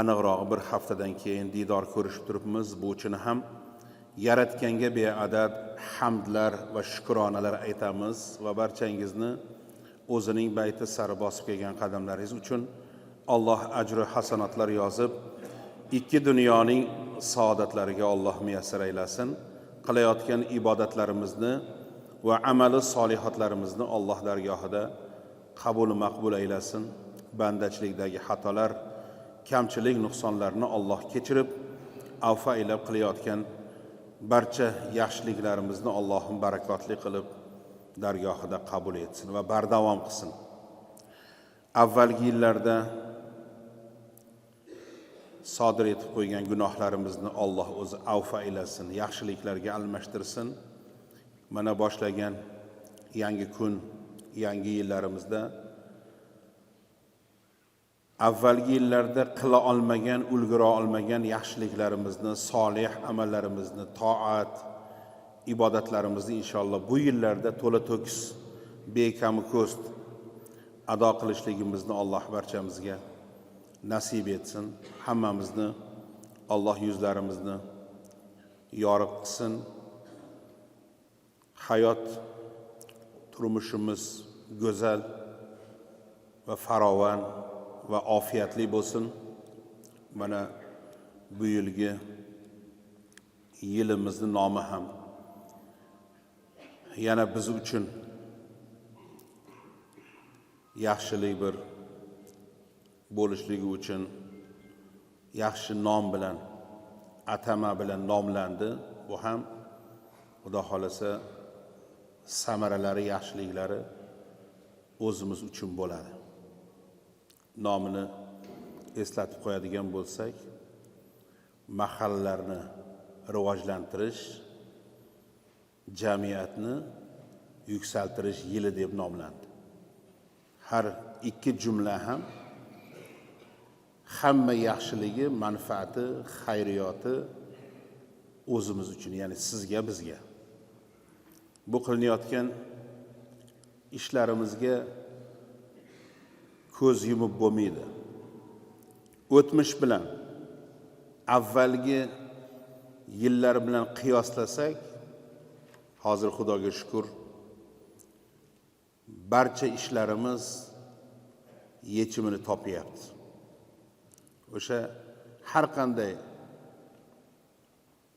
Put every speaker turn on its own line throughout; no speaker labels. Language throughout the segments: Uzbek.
aniqroq bir haftadan keyin diydor ko'rishib turibmiz. Bu uchun ham yaratganga beadad hamdlar va shukronalar aytamiz va barchangizni o'zining bayti sari bosib kelgan qadamlaringiz uchun Alloh ajru hasanatlar yozib, ikki dunyoning saodatlariga Alloh muyassar aylasin. Qilayotgan ibodatlarimizni va amali solihatlarimizni Alloh dargohida qabul maqbul aylasin. Bandachilikdagi xatolar, kamchilik, nuqsonlarni Alloh kechirib, afv aylab qilayotgan barcha yaxshiliklarimizni Allohim barakotli qilib dargohida qabul etsin va bardavom qilsin. Avvalgi yillarda sodir etib qo'ygan gunohlarimizni Alloh o'zi afv aylasin, yaxshiliklarga almashtirsin. Mana boshlagan yangi kun, yangi yillarimizda avvalgi yillarda qila olmagan, ulgura olmagan yaxshiliklarimizni, solih amallarimizni, toat, ibodatlarimizni inshaalloh bu yillarda to'la to'kis, bekamu ko'st ado qilishligimizni Alloh barchamizga nasib etsin. Hammamizni Alloh yuzlarimizni yorug' qilsin. Hayot, turmushimiz go'zal va farovan va ofiyatli bo'lsin. Mana bu yilgi yilimizni nomi ham yana biz uchun yaxshilik bir bo'lishligi uchun yaxshi nom bilan, atama bilan nomlandi. Bu ham Xudo xolasa samaralari, yaxshiliklari o'zimiz uchun bo'ladi. Nomini eslatib qo'yadigan bo'lsak, mahallalarni rivojlantirish, jamiyatni yuksaltirish yili deb nomlandi. Har ikki jumla ham hamma yaxshiligi, manfaati, xayriyoti o'zimiz uchun, ya'ni sizga, bizga. Bu qilinayotgan ishlarimizga ko'z yumib bo'lmaydi. O'tmish bilan avvalgi yillar bilan qiyoslasak, hozir Xudoga shukr, barcha ishlarimiz yechimini topyapti. O'sha har qanday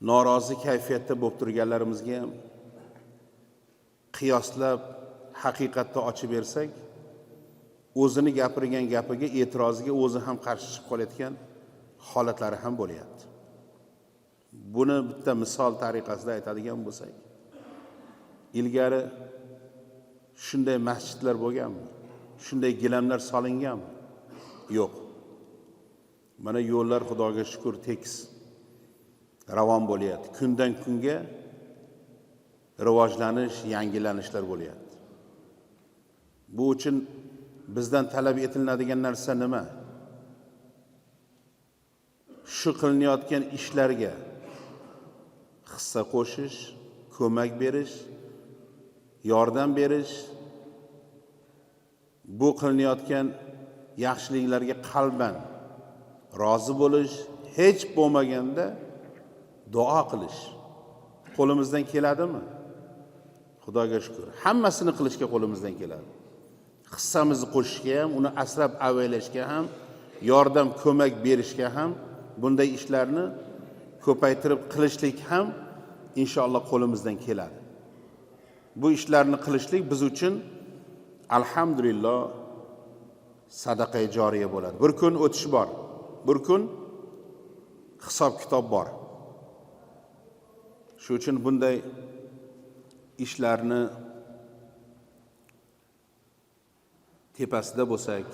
norozi kayfiyatda bo'lib turganlarimizga ham qiyoslab haqiqatni ochib bersak, o'zini gapirgan gapiga, e'tiroziga o'zi ham qarshi chiqib qolayotgan holatlari ham bo'lyapti. Buni bitta misol tariqasida aytadigan bo'lsak, ilgari shunday masjidlar bo'lganmi? Shunday gilamlar solinganmi? Yo'q. Mana yo'llar Xudoga shukr tekis ravon bo'lyapti. Kundan kunga rivojlanish, yangilanishlar bo'lyapti. Bu uchun bizdan talab etiladigan narsa nima? Shu qilinayotgan ishlarga hissa qo'shish, ko'mak berish, yordam berish, bu qilinayotgan yaxshiliklarga qalban rozi bo'lish, hech bo'lmaganda duo qilish qo'limizdan keladimi? Xudoga shukr. Hammasini qilishga qo'limizdan keladi. Hissamizni qo'shishga ham, uni asrab avaylashga ham, yordam, ko'mak berishga ham, bunday ishlarni ko'paytirib qilishlik ham inshaalloh qo'limizdan keladi. Bu ishlarni qilishlik biz uchun alhamdulillah sadaqa joriya bo'ladi. Bir kun o'tish bor. Bir kun hisob kitob bor. Shu uchun bunday ishlarni tepasida bo'lsak,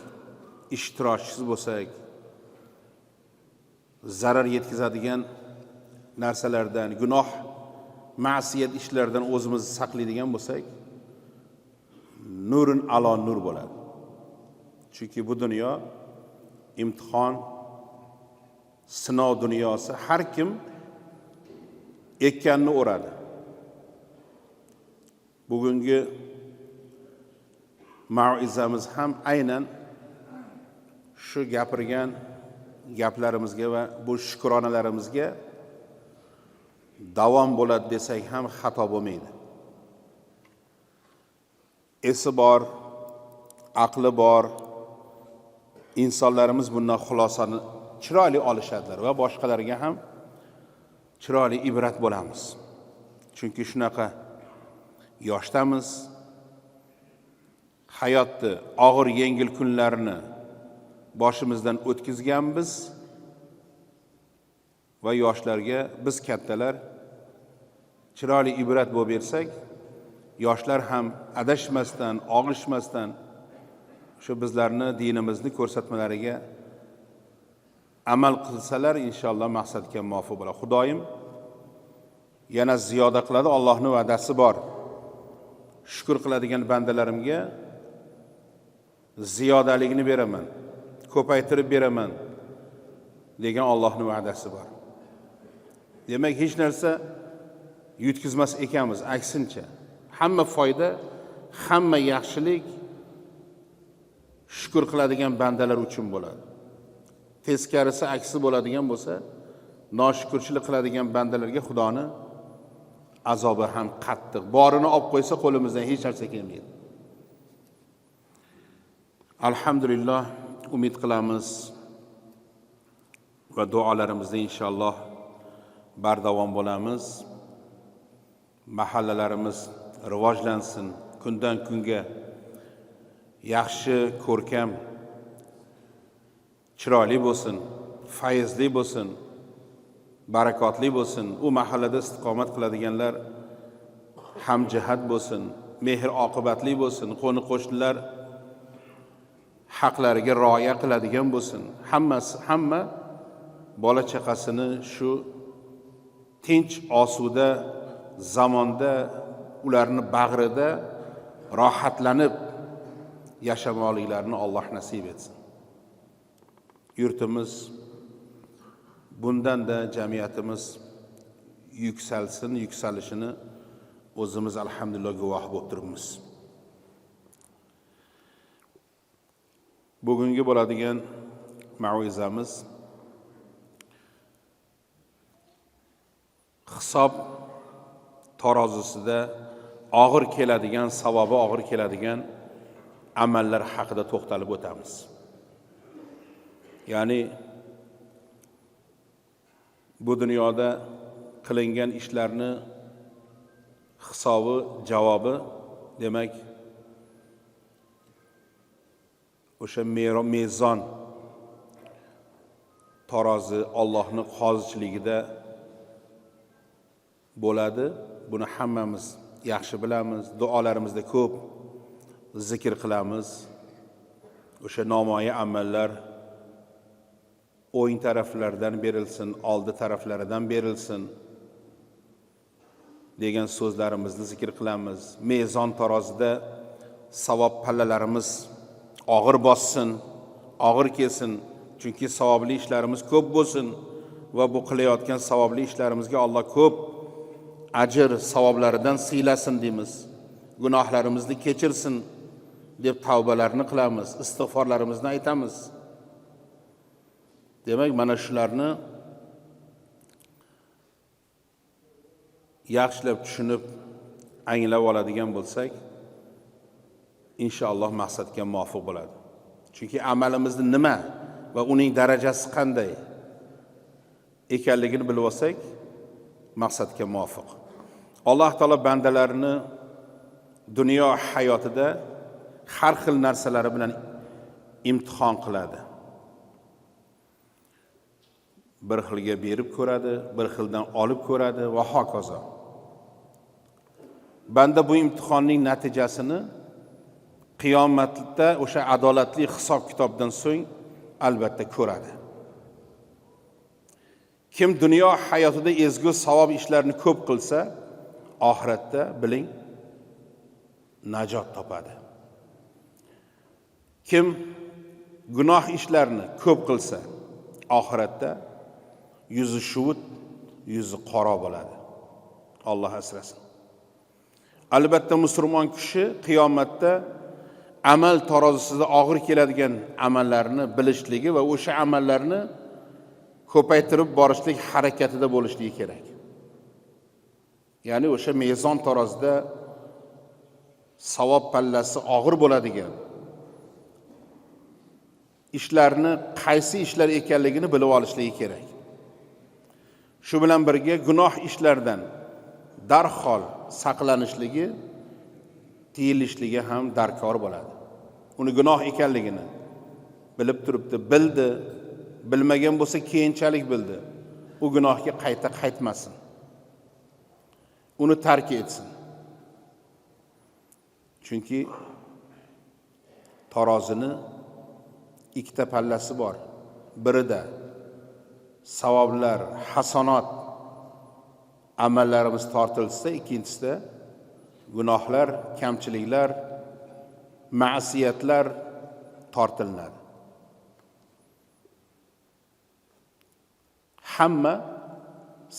ishtirokchisi bo'lsak, zarar yetkazadigan narsalardan, gunoh, ma'siyat ishlardan o'zimizni saqlaydigan bo'lsak, nurun alo nur bo'ladi. Chunki bu dunyo imtihon, sinov dunyosi. Har kim ekkanni o'radi. Bugungi mauizamiz ham aynan shu gapirgan gaplarimizga va bu shukronalarimizga davom bo'ladi desak ham xato bo'lmaydi. Esi bor, aqli bor insonlarimiz bundan xulosani chiroyli olishadilar va boshqalarga ham chiroyli ibrat bo'lamiz. Chunki shunaqa yoshdamiz, hayotni og'ir yengil kunlarini boshimizdan o'tkazganmiz va yoshlarga biz kattalar chiroyli ibrat bo'lib bersak, yoshlar ham adashmasdan, og'ishmasdan shu bizlarni dinimizni ko'rsatmalariga amal qilsalar inshaalloh maqsadga muvofiq bo'ladi. Xudoyim yana ziyoda qiladi. Allohning va'dasi bor. Shukr qiladigan bandalarimga ziyodaligini beraman, ko'paytirib beraman degan Allohning va'dasi bor. Demak, hech narsa yutkizmas ekanmiz, aksincha. Hamma foyda, hamma yaxshilik shukr qiladigan bandalar uchun bo'ladi. Teskarisi aksi bo'ladigan bo'lsa, noshukrchilik qiladigan bandalarga Xudoning azobi ham qattiq. Borini olib qo'ysa qo'limizdan hech narsa kelmaydi. Alhamdulillah, umid qilamiz va duolarimizda inshaalloh bardavom bo'lamiz. Mahallalarimiz rivojlansin, kundan kunga yaxshi, ko'rkam, chiroyli bo'lsin, fayzli bo'lsin, barakotli bo'lsin. U mahallada istiqomat qiladiganlar hamjihat bo'lsin, mehr oqibatli bo'lsin, qo'ni-qo'shnilar haqlariga rioya qiladigan bo'lsin. Hamma bola chaqasini shu tinch, osuda zamonda ularni bag'rida rohatlanib yashamoqliklarini Alloh nasib etsin. Yurtimiz bundan-da jamiyatimiz yuksalsin, yuksalishini o'zimiz alhamdulillah guvoh bo'lib turibmiz. Bugungi bo'ladigan mav'izamiz hisob tarozisida og'ir keladigan, savobi og'ir keladigan amallar haqida to'xtalib o'tamiz. Ya'ni bu dunyoda qilingan ishlarni hisobi, javobi, demak o'sha mezon tarozi Allohning qozichiligida bo'ladi. Buni hammamiz yaxshi bilamiz. Duolarimizda ko'p zikr qilamiz. O'sha nomoya amallar o'ng taraflardan berilsin, oldi taraflaridan berilsin degan so'zlarimizni zikr qilamiz. Mezon tarozida savob pallalarimiz og'ir bossin, og'ir kelsin. Chunki savobli ishlarimiz ko'p bo'lsin va bu qilayotgan savobli ishlarimizga Alloh ko'p ajr savoblaridan siylasin deymiz. Gunohlarimizni kechirsin deb tavbalarni qilamiz, istig'forlarimizni aytamiz. Demak, mana shularni yaxshilab tushunib, anglab oladigan bo'lsak, inshaalloh maqsadga muvofiq bo'ladi. Chunki amalimizni nima va uning darajasi qanday ekanligini bilib olsak, maqsadga muvofiq. Alloh taolo bandalarini dunyo hayotida har xil narsalari bilan imtihon qiladi. Bir xilga berib ko'radi, bir xildan olib ko'radi va hokazo. Banda bu imtihonning natijasini qiyomatda o'sha adolatli hisob-kitobdan so'ng albatta ko'radi. Kim dunyo hayotida ezgu savob ishlarni ko'p qilsa, oxiratda biling najot topadi. Kim gunoh ishlarni ko'p qilsa, oxiratda yuzi shuvut, yuzi qora bo'ladi. Alloh asrasin. Albatta musulmon kishi qiyomatda amal tarozisida og'ir keladigan amallarni bilishligi va o'sha amallarni ko'paytirib borishlik harakatida bo'lishligi kerak. Ya'ni o'sha mezon tarozida savob pallasi og'ir bo'ladigan ishlarni qaysi ishlar ekanligini bilib olishligi kerak. Shu bilan birga gunoh ishlardan darhol saqlanishligi, tiyilishligi ham darkor bo'ladi. Uni gunoh ekanligini bilib turibdi, bildi, bilmagan bo'lsa keyinchalik bildi. U gunohga qaytmasin. Uni tark etsin. Chunki tarozini ikkita pallasi bor. Birida savoblar, hasanot, amallarimiz tortilsa, ikkinchisida gunohlar, kamchiliklar, ma'siyatlar tortilinadi. Hamma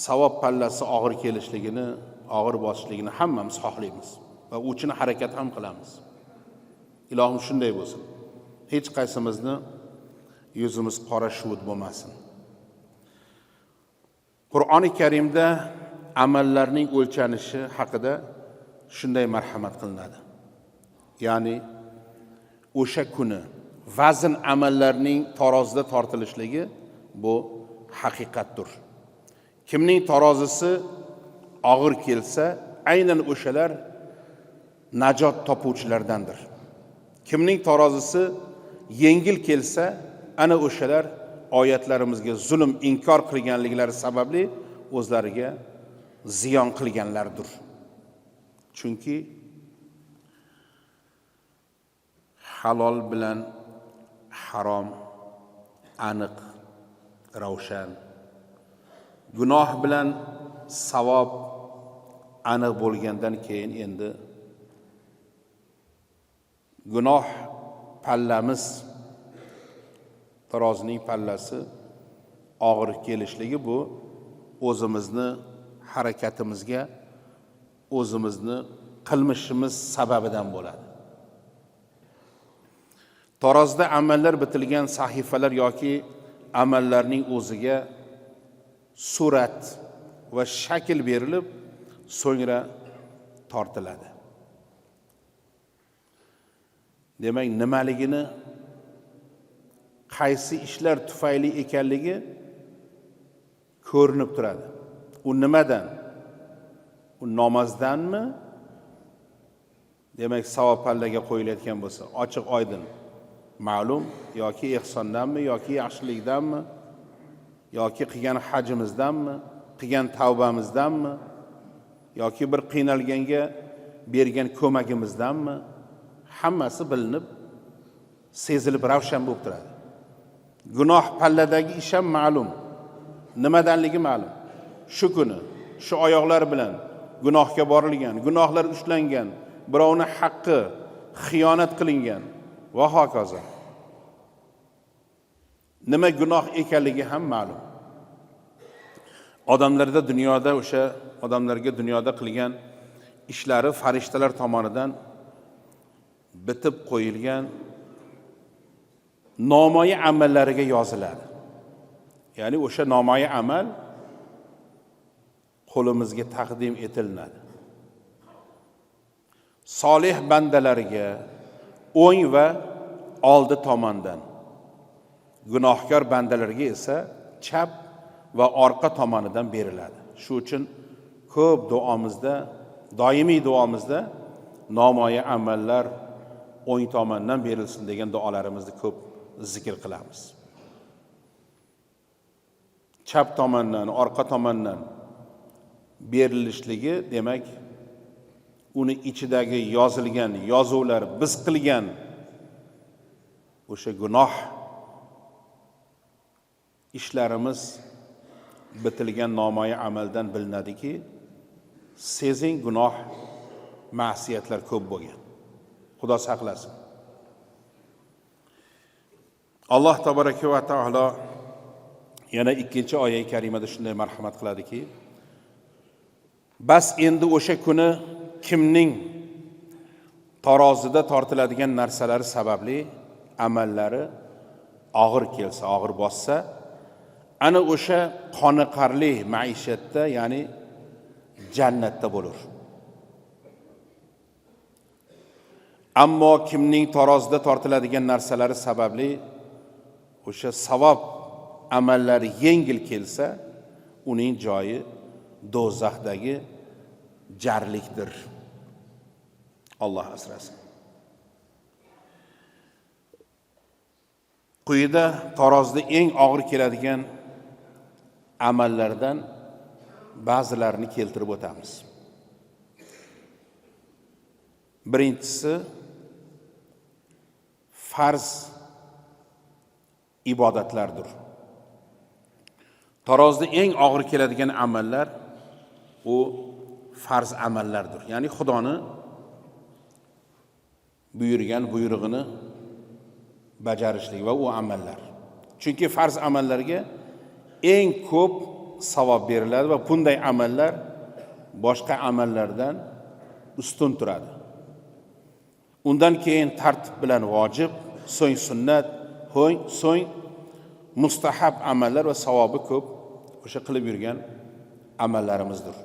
savob pallasi og'ir kelishligini, og'ir bosishligini hammamiz xohlaymiz va u uchun harakat ham qilamiz. Ilohim shunday bo'lsin. Hech qaysimizni yuzimiz qora shuvut bo'lmasin. Qur'oni Karimda amallarning o'lchanishi haqida shunday marhamat qilinadi. Ya'ni o'sha kuni vazn amallarning tarozida tortilishligi bu haqiqatdir. Kimning tarozisi og'ir kelsa, aynan o'shalar najot topuvchilardandir. Kimning tarozisi yengil kelsa, ana o'shalar oyatlarimizga zulm inkor qilganliklari sababli o'zlariga ziyon qilganlardir. Chunki halol bilan harom aniq, ravshan, gunoh bilan savob aniq bo'lgandan keyin endi gunoh pallamiz, tarozining pallasi og'ir kelishligi bu o'zimizni harakatimizga, o'zimizni qilmishimiz sababidan bo'ladi. Tarozda amallar bitilgan sahifalar yoki amallarning o'ziga surat va shakl berilib, so'ngra tortiladi. Demak, nimaligini, qaysi ishlar tufayli ekanligi ko'rinib turadi. U nimadan? U namozdanmi? Demak, savob pallaga qo'yilayotgan bo'lsa, ochiq oydin ma'lum, yoki ihsondanmi, yoki yaxshilikdanmi, yoki qilgan hajimizdanmi, qilgan tavbamizdanmi, yoki bir qiynalganga bergan ko'magimizdanmi? Hammasi bilinib, sezilib ravshan bo'lib turadi. Gunoh palladagi ish ham ma'lum. Nimadanligi ma'lum. Shu kuni, shu oyoqlar bilan gunohga borilgan, gunohlar ushlangan, birovning haqqi xiyonat qilingan va hokazo. Nima gunoh ekanligi ham ma'lum. Odamlarda dunyoda o'sha odamlarga dunyoda qilgan ishlari farishtalar tomonidan bitib qo'yilgan nomoyi amallariga yoziladi. Ya'ni o'sha nomoyi amal qo'limizga taqdim etiladi. Solih bandalarga o'ng va oldi tomondan, gunohkor bandalarga esa chap va orqa tomonidan beriladi. Shu uchun ko'p duomizda, doimiy duomizda nomoyi amallar o'ng tomondan berilsin degan duolarimizni ko'p zikr qilamiz. Chap tomondan, orqa tomondan berilishligi demak, uni ichidagi yozilgan yozuvlar, biz qilgan o'sha gunoh ishlarimiz bitilgan nomoyi amaldan bilinadiki, sezing gunoh, ma'siyatlar ko'p bo'lgan. Xudo saqlasin. Alloh tabaraka va taolo yana 2-oyat karimada shunday marhamat qiladiki, bas endi o'sha kuni kimning tarozida tortiladigan narsalari sababli amallari og'ir kelsa, og'ir bossa, ana o'sha qoniqarli maishatda, ya'ni jannatda bo'lur. Ammo kimning tarozida tortiladigan narsalari sababli o'sha savob amallari yengil kelsa, uning joyi do'zaxdagi jarlikdir. Alloh asrasin. Quyida tarozida eng og'ir keladigan amallardan ba'zilarini keltirib o'tamiz. Birinchisi farz ibodatlardir. Tarozida eng og'ir keladigan amallar u farz amallardir. Ya'ni Xudoning buyurgan buyrug'ini bajarishlik va u amallar. Chunki farz amallarga eng ko'p savob beriladi va bunday amallar boshqa amallardan ustun turadi. Undan keyin tartib bilan vojib, so'ng sunnat, so'ng mustahab amallar va savobi ko'p o'sha qilib yurgan amallarimizdir.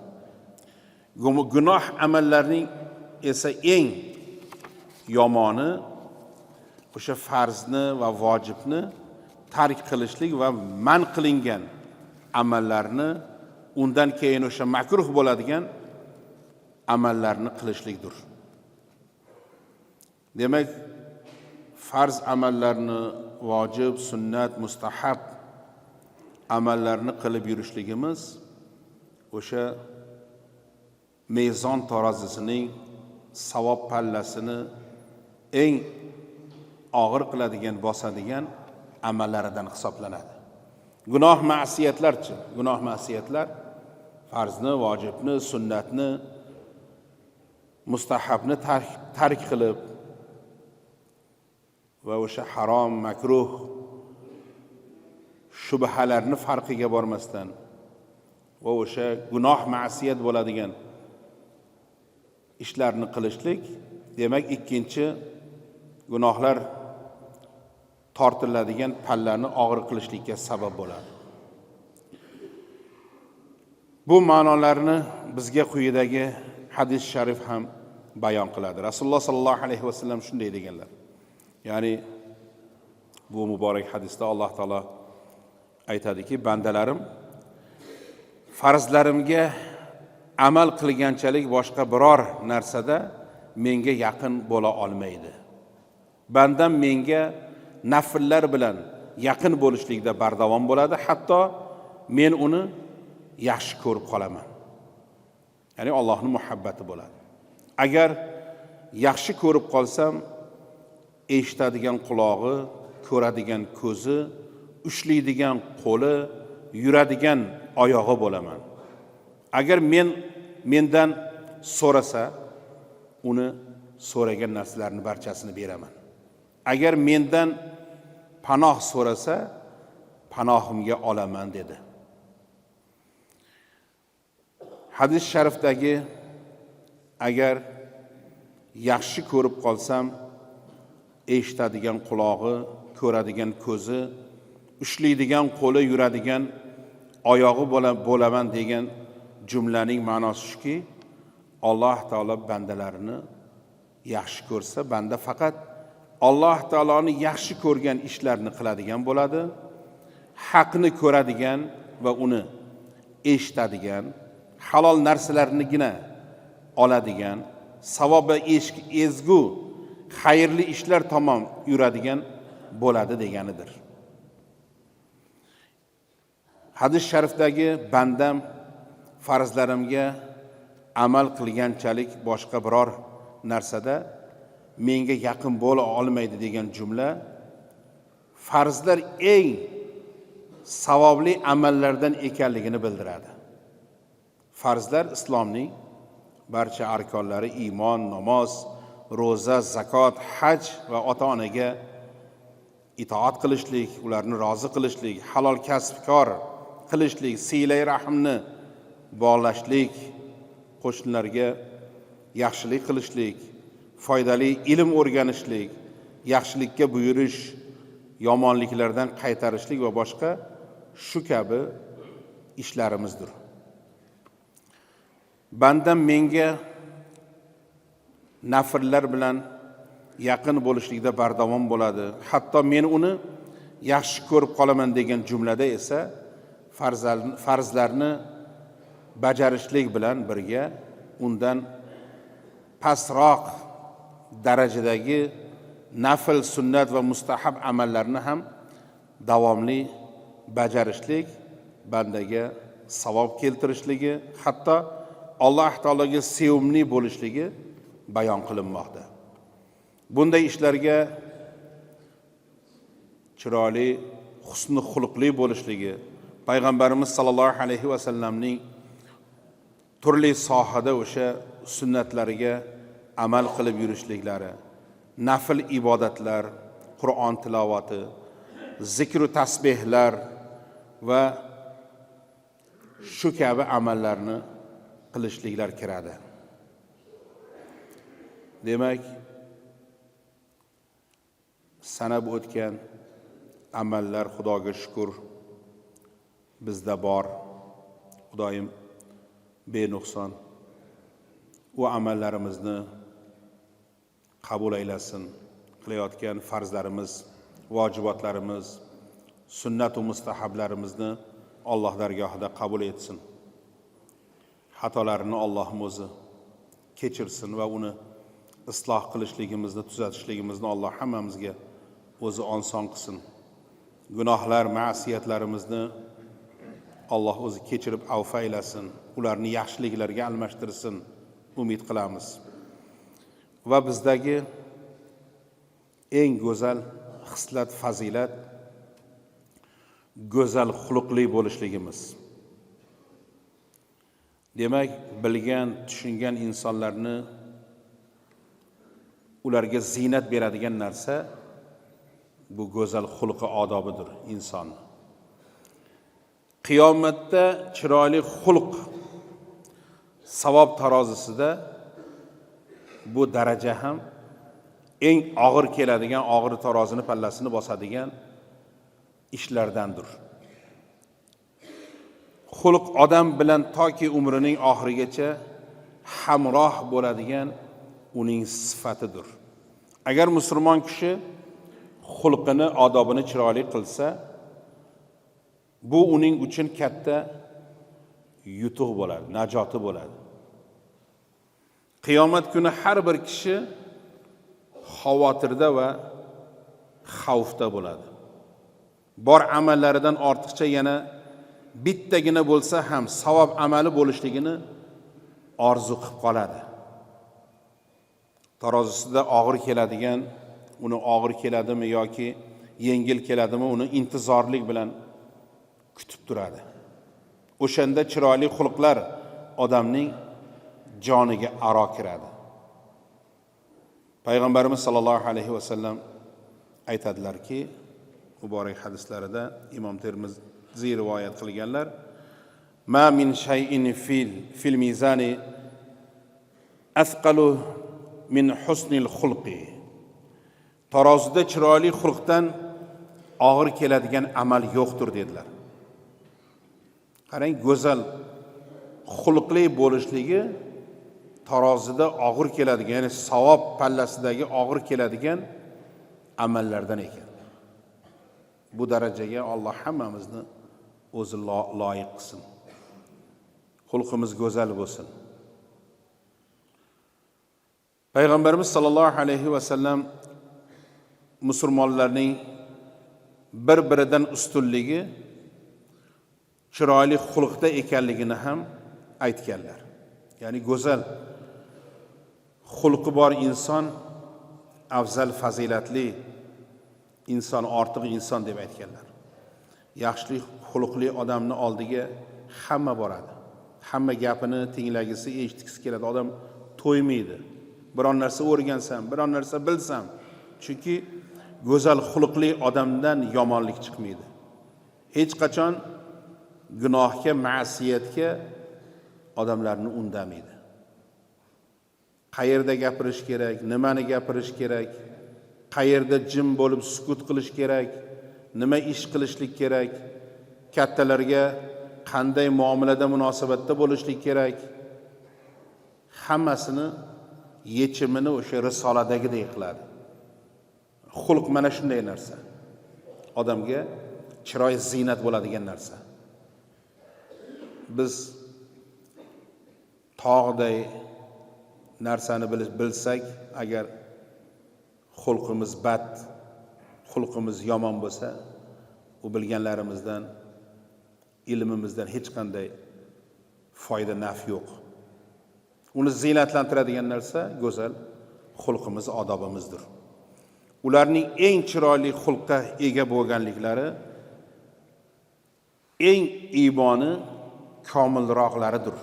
Gunoh amallarning esa eng yomoni o'sha farzni va vojibni tark qilishlik va man qilingan amallarni, undan keyin o'sha makruh bo'ladigan amallarni qilishlikdir. Demak, farz amallarni, vojib, sunnat, mustahab amallarni qilib yurishligimiz o'sha mezon tarozisining savob pallasini eng og'ir qiladigan, bosadigan amallaridan hisoblanadi. Gunoh ma'siyatlarchi? Gunoh ma'siyatlar farzni, vojibni, sunnatni, mustahabni tark qilib va o'sha harom, makruh, shubhalarni farqiga bormasdan va o'sha gunoh ma'siyat bo'ladigan ishlarni qilishlik, demak ikkinchi gunohlar tortiladigan pallani og'ir qilishlikka sabab bo'ladi. Bu ma'nolarni bizga quyidagi hadis sharif ham bayon qiladi. Rasululloh sallallohu alayhi vasallam shunday deganlar. Ya'ni bu muborak hadisda Alloh taolo aytadiki, bandalarim farzlarimga amal qilganchalik boshqa biror narsada menga yaqin bo'la olmaydi. Bandam menga nafillar bilan yaqin bo'lishlikda bardavom bo'ladi, hatto men uni yaxshi ko'rib qolaman. Ya'ni Allohning muhabbati bo'ladi. Agar yaxshi ko'rib qolsam, eshitadigan quloqi, ko'radigan ko'zi, ushlaydigan qo'li, yuradigan oyog'i bo'laman. Agar mendan so'rasa, uni so'ragan narsalarning barchasini beraman. Agar mendan panoh so'rasa, panohimga olaman dedi. Hadis sharifdagi agar yaxshi ko'rib qolsam, eshitadigan quloqi, ko'radigan ko'zi, ushlaydigan qo'li, yuradigan oyog'i bo'laman degan jumlaning ma'nosi shuki, Alloh taolo bandalarini yaxshi ko'rsa, banda faqat Alloh taoloni yaxshi ko'rgan ishlarni qiladigan bo'ladi, haqni ko'radigan va uni eshitadigan, halol narsalarnigina oladigan, savob va ezgu, xayrli ishlar tomon yuradigan bo'ladi deganidir. Hadis sharifdagi bandam farzlarimga amal qilganchalik boshqa biror narsada menga yaqin bo'la olmaydi degan jumla farzlar eng savobli amallardan ekanligini bildiradi. Farzlar islomning barcha arkonlari iymon, namoz, ro'za, zakot, haj va ota-onaga itoat qilishlik, ularni rozi qilishlik, halol kasb-kor qilishlik, silay rahmni bog'lashlik, qo'shnilarga yaxshilik qilishlik, foydali ilm o'rganishlik, yaxshilikka buyurish, yomonliklardan qaytarishlik va boshqa shu kabi ishlarimizdir. Bandam menga nafrlar bilan yaqin bo'lishlikda bardavom bo'ladi. Hatto men uni yaxshi ko'rib qolaman degan jumlada esa farzlarni bajarishlik bilan birga undan pastroq darajadagi nafl, sunnat va mustahab amallarni ham davomli bajarishlik bandaga savob keltirishligi, hatto Alloh taologa sevimli bo'lishligi bayon qilinmoqda. Bunday ishlarga chiroyli, husni xuluqli bo'lishligi, payg'ambarimiz sollallohu alayhi va sallamning turli sohada o'sha sunnatlariga amal qilib yurishliklari, nafl ibodatlar, Qur'on tilovati, zikr va tasbihlar va shu kabi amallarni qilishliklar kiradi. Demak, sanab o'tgan amallar Xudoga shukr bizda bor. Xudoyim benuqson u amallarimizni qabul aylasin. Qilayotgan farzlarimiz, vojibotlarimiz, sunnat va mustahablarimizni Alloh dargohida qabul etsin. Xatolarni Allohim o'zi kechirsin va uni isloh qilishligimizni, tuzatishligimizni Alloh hammamizga o'zi oson qilsin. Gunohlar, ma'siyatlarimizni Alloh o'zi kechirib avf aylasin, ularni yaxshiliklarga almashtirsin, umid qilamiz. Va bizdagi eng go'zal xislat, fazilat go'zal xuluqli bo'lishligimiz. Demak, bilgan, tushungan insonlarni ularga ziynat beradigan narsa bu go'zal xulqi odobidir inson. Qiyomatda chiroyli xulq savob tarozisida bu daraja ham eng og'ir keladigan, og'ir tarozini pallasini bosadigan ishlardandir. Xulq odam bilan toki umrining oxirigacha hamroh bo'ladigan uning sifatidir. Agar musulmon kishi xulqini, odobini chiroyli qilsa, bu uning uchun katta yutuq bo'ladi, najoti bo'ladi. Qiyomat kuni har bir kishi xavotirda va xavfda bo'ladi. Bor amallaridan ortiqcha yana bittagina bo'lsa ham savob amali bo'lishligini orzu qilib qoladi. Tarozisida og'ir keladigan, uni og'ir keladimi yoki yengil keladimi, uni intizorlik bilan kutib turadi. O'shanda chiroyli xulqlar odamning joniga aro kiradi. Payg'ambarimiz sollallohu alayhi va sallam aytadilarki, muborak hadislarida Imom Termiziy rivoyat qilganlar, ma min shay'in fil mizani asqalu min husnil xulqi. Tarozida chiroyli xulqdan og'ir keladigan amal yo'qdir dedilar. Qarang, go'zal xulqli bo'lishligi tarozida og'ir keladigan, ya'ni savob pallasidagi og'ir keladigan amallardan ekan. Bu darajaga Alloh hammamizni o'zi loyiq qilsin. Xulqimiz go'zal bo'lsin. Payg'ambarimiz sollallohu alayhi va sallam musulmonlarning bir-biridan ustunligi chiroyli xulqda ekanligini ham aytganlar. Ya'ni go'zal xulqi bor inson afzal, fazilatli inson, ortiq inson deb aytganlar. Yaxshi xulqli odamni oldiga hamma boradi. Hamma gapini tinglagisi, eshitgisi keladi. Odam to'ymaydi. Biron narsa o'rgansam, biron narsa bilsam. Chunki go'zal xulqli odamdan yomonlik chiqmaydi. Hech qachon gunohga, ma'siyatga odamlarni undamaydi. Qayerda gapirish kerak, nimani gapirish kerak, qayerda jim bo'lib sukut qilish kerak, nima ish qilishlik kerak, kattalarga qanday muomalada munosabatda bo'lishlik kerak, hammasini yechimini o'sha risoladagidek qiladi. Xulq mana shunday narsa. Odamga chiroy ziynat bo'ladigan narsa. Biz tog'day narsani bilsak, agar xulqimiz bad, xulqimiz yomon bo'lsa, u bilganlarimizdan, ilmimizdan hech qanday foyda, naf yo'q. Uni ziynatlantiradigan narsa go'zal xulqimiz, odobimizdir. Ularning eng chiroyli xulqqa ega bo'lganliklari eng iymoni komilroqlaridir.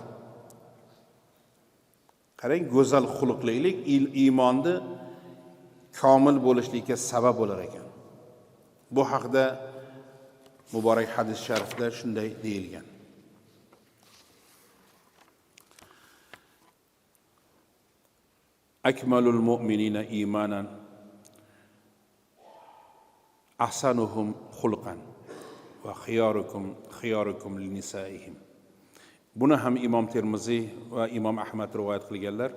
Qarang, go'zal xulqlilik iymonni komil bo'lishlikka sabab bo'lar ekan. Bu haqda muborak hadis sharifda shunday deyilgan. Akmalul mu'minina imanan ahsanuhum xulqan va xiyorukum linisaihim. Buni ham Imom Termiziy va Imom Ahmad rivoyat qilganlar.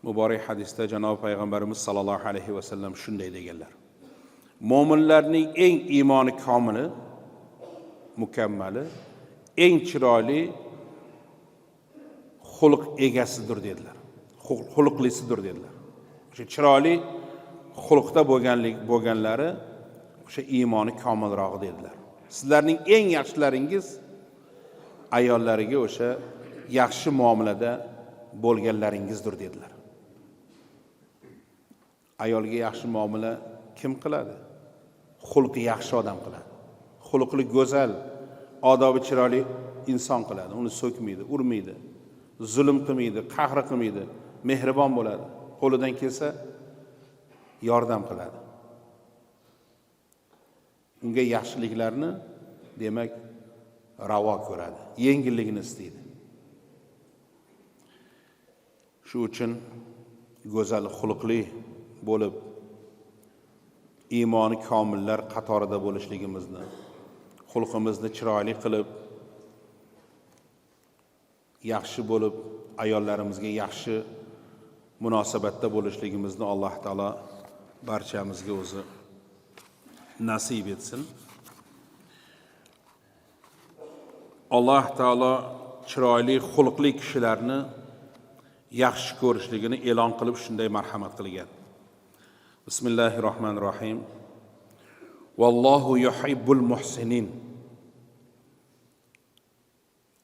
Muborak hadisda Janob payg'ambarimiz sollallohu alayhi va sallam shunday deganlar: Mo'minlarning eng iymoni komili, mukammali, eng chiroyli xulq egasidir dedilar. Xulqlisidir dedilar. O'sha chiroyli xulqda bo'lganlari o'sha iymoni komilroq dedilar. Sizlarning eng yaxshilaringiz ayollariga o'sha yaxshi muomalada bo'lganlaringizdir dedilar. Ayolga yaxshi muomala kim qiladi? Xulqi yaxshi odam qiladi. Xulqli go'zal, odobi chiroyli inson qiladi. Uni so'kmaydi, urmaydi, zulm qilmaydi, qahr qilmaydi, mehribon bo'ladi. Qo'lidan kelsa yordam qiladi. Unga yaxshiliklarni demak ravo ko'radi, yengilligini istaydi. Shu uchun go'zal xulqli bo'lib iymoni komillar qatorida bo'lishligimizni, xulqimizni chiroyli qilib, yaxshi bo'lib, ayollarimizga yaxshi munosabatda bo'lishligimizni Alloh taolo barchamizga o'zi nasib etsin. Alloh taolo chiroyli xulqli kishilarni yaxshi ko'rishligini e'lon qilib shunday marhamat qilgan. Bismillahirrohmanirrohim. Vallohu yuhibbul muhsinin.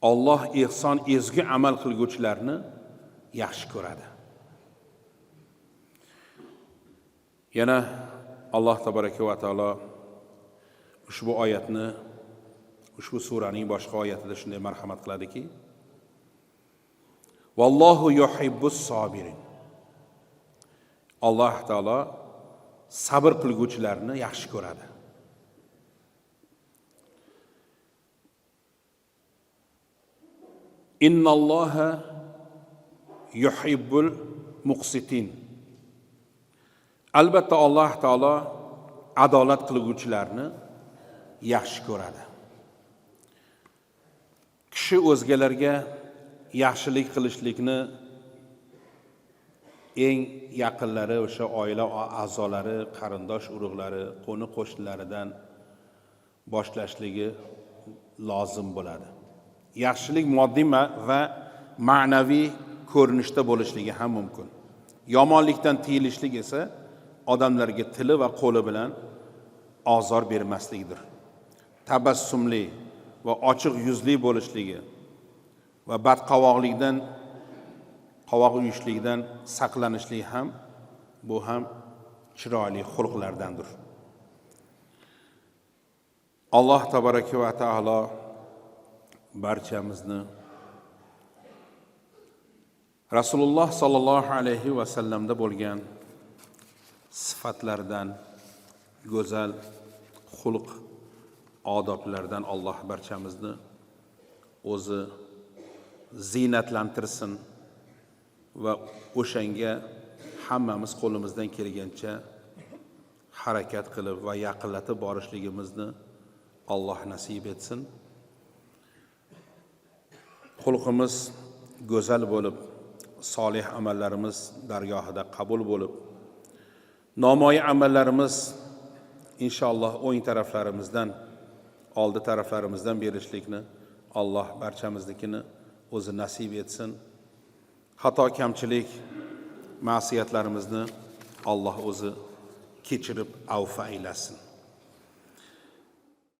Alloh ihson, ezgu amal qilguvchilarni yaxshi ko'radi. Yana Alloh tabaraka va taolo ushbu oyatni, ushbu suraning boshqa oyatida shunday marhamat qiladiki: Vallohu yuhibbus sobirin. Alloh taolo sabr qilguvchilarni yaxshi ko'radi. Innalloha yuhibbul muqsitin. Albatta Alloh taolo adolat qilguvchilarni yaxshi ko'radi. Kishi o'zgalarga yaxshilik qilishlikni eng yaqinlari, o'sha oila a'zolari, qarindosh urug'lari, qo'ni qo'shnilaridan boshlashligi lozim bo'ladi. Yaxshilik moddiy va ma'naviy ko'rinishda bo'lishligi ham mumkin. Yomonlikdan tiyilishlik esa odamlarga tili va qo'li bilan ozor bermaslikdir. Tabassumli va ochiq yuzli bo'lishligi va badqavoqlikdan, qovoq uyushlikdan saqlanishlik ham bu ham chiroyli xulqlardandir. Alloh tabaraka va taolo barchamizni Rasululloh sallallohu alayhi va sallamda bo'lgan sifatlardan, go'zal xulq odoblardan Alloh barchamizni o'zi ziynatlantirsin va o'shanga hammamiz qo'limizdan kelgancha harakat qilib va yaqinlatib borishligimizni Alloh nasib etsin. Xulqimiz go'zal bo'lib, solih amallarimiz dargohida qabul bo'lib, nomoyi amallarimiz inshaalloh o'ng taraflarimizdan, oldi taraflarimizdan berishlikni Alloh barchamiznikini o'zi nasib etsin. Xato, kamchilik, ma'siyatlarimizni Alloh o'zi kechirib avfa aylasin.